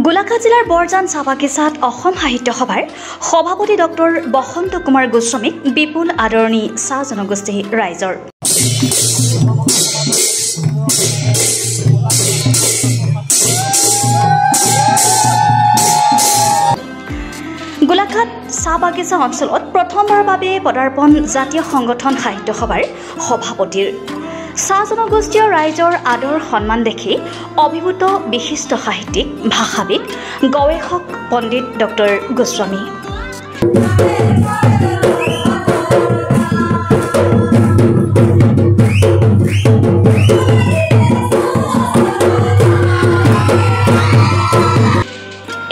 গোলাঘাট জিলাৰ বৰজান চাহ বাগিচাত অসম সাহিত্য সভাৰ সভাপতি ডক্টৰ বসন্ত কুমাৰ গোস্বামীক বিপুল আদৰণি চাহ জনগোষ্ঠী ৰাইজৰ। গোলাঘাট চাহ বাগিচা অঞ্চলত প্ৰথমবাৰৰ বাবে পদাৰ্পণ জাতীয় সংগঠন সাহিত্য সভাৰ সভাপতিৰ। চাহ জনগোষ্ঠীয় ৰাইজৰ আদৰ সন্মান দেখি অভিভূত বিশিষ্ট সাহিত্যিক ভাষাবিদ গৱেষক পণ্ডিত ডক্টৰ গোস্বামী।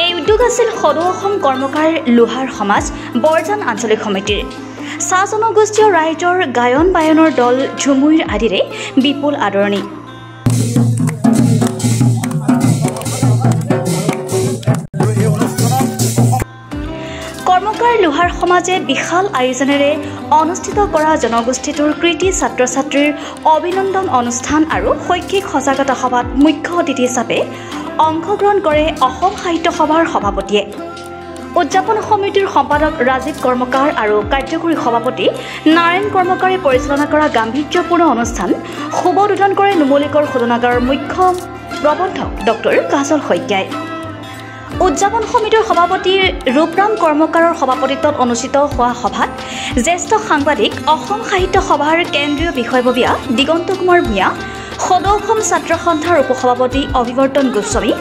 এই উদ্যোগ আছিল সদৌ অসম কৰ্মকাৰ লোহাৰ সমাজ বৰজান আঞ্চলিক সমিতিৰ। চাহ জনগোষ্ঠীয় ৰাইজৰ গায়ন বায়নৰ দল ঝুমুৰ আদিৰে বিপুল আদৰণি। কৰ্মকাৰ লোহাৰ সমাজে বিশাল আয়োজনেৰে অনুষ্ঠিত কৰা জনগোষ্ঠীটোৰ কৃতি ছাত্ৰ ছাত্ৰীৰ অভিনন্দন অনুষ্ঠান আৰু শৈক্ষিক সজাগতা সভাত মুখ্য অতিথি হিচাপে অংশগ্ৰহণ কৰে অসম সাহিত্য সভাৰ সভাপতিয়ে। উদযাপন সমিতিৰ সম্পাদক ৰাজীৱ কৰ্মকাৰ আৰু কাৰ্যকৰী সভাপতি নাৰায়ণ কৰ্মকাৰে পৰিচালনা কৰা গাম্ভীৰ্যপূৰ্ণ অনুষ্ঠান শুভ উদ্বোধন কৰে নুমলীগড় শোধনাগাৰৰ মুখ্য প্ৰবন্ধক ডক্টৰ কাজল শইকীয়াই। উদযাপন সমিতিৰ সভাপতি ৰূপৰাম কৰ্মকাৰৰ সভাপতিত্বত অনুষ্ঠিত হোৱা সভাত জ্যেষ্ঠ সাংবাদিক অসম সাহিত্য সভাৰ কেন্দ্ৰীয় বিষয়ববীয়া দিগন্ত কুমাৰ ভূঞা, সদৌ অসম ছাত্ৰ সন্থাৰ উপসভাপতি অভিৱৰ্তন গোস্বামী,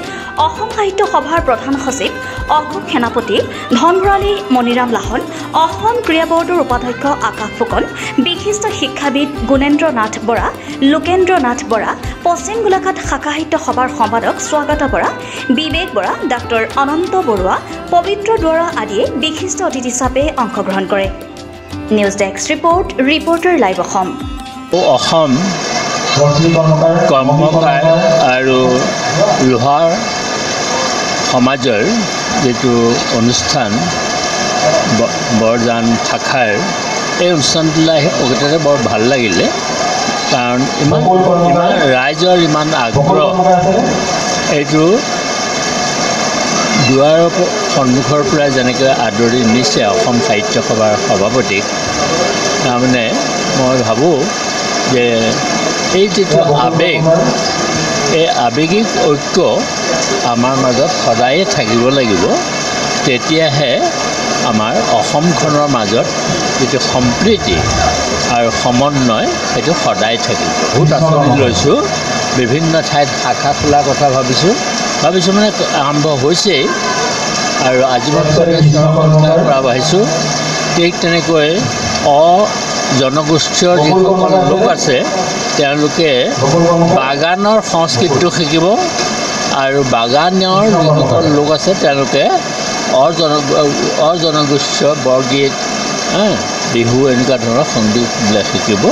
অসম সাহিত্য সভাৰ প্ৰধান সচিব অশোক সেনাপতি, ধনভৰালী মণিৰাম লাহন, অসম ক্ৰীড়া বৰ্ডৰ উপাধ্যক্ষ আকাশ ফুকন, বিশিষ্ট শিক্ষাবিদ গুণেন্দ্ৰ নাথ বৰা, লোকেন্দ্ৰ নাথ বৰা, পশ্চিম গোলাঘাট শাখা সাহিত্য সভাৰ সম্পাদক স্বাগত বৰা, বিবেক বৰা, ডাক্তৰ অনন্ত বৰুৱা, পবিত্ৰ দুৱৰা আদিয়ে বিশিষ্ট অতিথি হিচাপে অংশগ্ৰহণ কৰে। News desk report, reporter live Assam. Assam Karmakar আৰু লোহাৰ সমাজৰ যিটো অনুষ্ঠান বৰজান শাখাৰ, এই অনুষ্ঠানটোলৈ আহি প্ৰকৃততে বৰ ভাল লাগিলে। কাৰণ ইমান ৰাইজৰ ইমান আগ্ৰহ, এইটো দুৱাৰৰ সন্মুখৰ পৰা যেনেকৈ আদৰি নিছে অসম সাহিত্য সভাৰ সভাপতিক, তাৰমানে মই ভাবোঁ যে এই যিটো আৱেগ, এই আৱেগিক ঐক্য আমাৰ মাজত সদায়ে থাকিব লাগিব। তেতিয়াহে আমাৰ অসমখনৰ মাজত যিটো সম্প্ৰীতি আৰু সমন্বয় সেইটো সদায় থাকিব। বহুত আঁচনি লৈছোঁ, বিভিন্ন ঠাইত শাখা খোলাৰ কথা ভাবিছোঁ মানে আৰম্ভ হৈছেই, আৰু আজীৱন সংখ্যাৰ পৰা বাঢ়িছোঁ। ঠিক তেনেকৈ জনগোষ্ঠীয় যিসকল লোক আছে তেওঁলোকে বাগানৰ সংস্কৃতিটো শিকিব, আৰু বাগানৰ যিসকল লোক আছে তেওঁলোকে অজনগোষ্ঠীয় বৰগীত, বিহু এনেকুৱা ধৰণৰ সংগীতবিলাক শিকিব।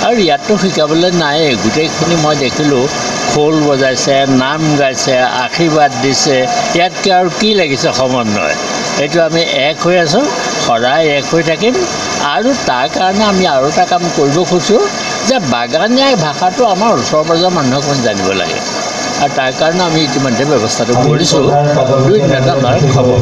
আৰু ইয়াততো শিকাবলৈ নায়েই, গোটেইখিনি মই দেখিলোঁ খোল বজাইছে, নাম গাইছে, আশীৰ্বাদ দিছে। ইয়াতকৈ আৰু কি লাগিছে সমন্বয়? এইটো আমি এক হৈ আছোঁ, সদায় এক হৈ থাকিম। আৰু তাৰ কাৰণে আমি আৰু এটা কাম কৰিব খোজোঁ যে বাগানীয়া ভাষাটো আমাৰ ওচৰ পাজৰৰ মানুহক জানিব লাগে, আৰু তাৰ কাৰণে আমি ইতিমধ্যে ব্যৱস্থাটো কৰিছোঁ। 2 দিনতে আমাৰ খবৰ